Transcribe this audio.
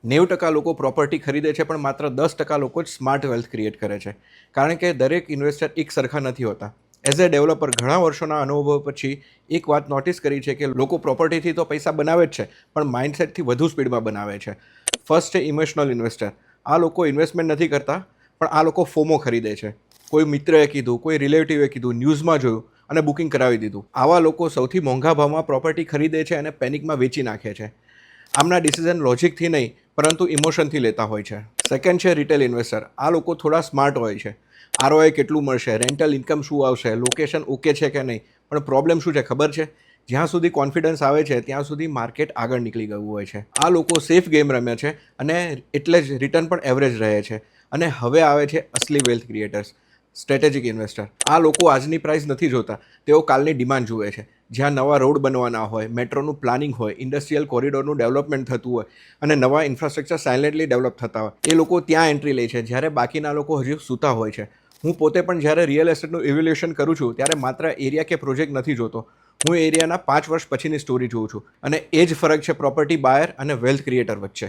90% લોકો પ્રોપર્ટી ખરીદે છે, પણ માત્ર 10% લોકો જ સ્માર્ટ વેલ્થ ક્રિએટ કરે છે. કારણ કે દરેક ઇન્વેસ્ટર એક સરખા નથી હોતા. એઝ અ ડેવલપર ઘણા વર્ષોના અનુભવ પછી એક વાત નોટિસ કરી છે કે લોકો પ્રોપર્ટીથી તો પૈસા બનાવે જ છે, પણ માઇન્ડસેટથી વધુ સ્પીડમાં બનાવે છે. ફર્સ્ટ છે ઇમોશનલ ઇન્વેસ્ટર. આ લોકો ઇન્વેસ્ટમેન્ટ નથી કરતા, પણ આ લોકો ફોમો ખરીદે છે. કોઈ મિત્રએ કીધું, કોઈ રિલેટિવે કીધું, ન્યૂઝમાં જોયું અને બુકિંગ કરાવી દીધું. આવા લોકો સૌથી મોંઘા ભાવમાં પ્રોપર્ટી ખરીદે છે અને પેનિકમાં વેચી નાખે છે. આમના ડિસિઝન લોજિકથી નહીં, પરંતુ ઇમોશનથી લેતા હોય છે. સેકન્ડ છે રિટેલ ઇન્વેસ્ટર. આ લોકો થોડા સ્માર્ટ હોય છે. આરઓઆઈ કેટલું મળશે, રેન્ટલ ઇન્કમ શું આવશે, લોકેશન ઓકે છે કે નહીં. પણ પ્રોબ્લેમ શું છે ખબર છે? જ્યાં સુધી કોન્ફિડન્સ આવે છે ત્યાં સુધી માર્કેટ આગળ નીકળી ગયું હોય છે. આ લોકો સેફ ગેમ રમે છે અને એટલે જ રિટર્ન પણ એવરેજ રહે છે. અને હવે આવે છે અસલી વેલ્થ ક્રિએટર્સ, સ્ટ્રેટેજિક ઇન્વેસ્ટર. આ લોકો આજની પ્રાઇસ નથી જોતા, તેઓ કાલની ડિમાન્ડ જુએ છે. જ્યાં નવા રોડ બનવાના હોય, મેટ્રોનું પ્લાનિંગ હોય, ઇન્ડસ્ટ્રીયલ કોરિડોરનું ડેવલપમેન્ટ થતું હોય અને નવા ઇન્ફ્રાસ્ટ્રક્ચર સાયલેન્ટલી ડેવલપ થતા હોય, એ લોકો ત્યાં એન્ટ્રી લે છે જ્યારે બાકીના લોકો હજુ સૂતા હોય છે. હું પોતે પણ જ્યારે રિયલ એસ્ટેટનું ઇવેલ્યુએશન કરું છું ત્યારે માત્ર એરિયા કે પ્રોજેક્ટ નથી જોતો. હું એરિયાના 5 વર્ષ પછીની સ્ટોરી જોઉં છું. અને એ જ ફરક છે પ્રોપર્ટી બાયર અને વેલ્થ ક્રિએટર વચ્ચે.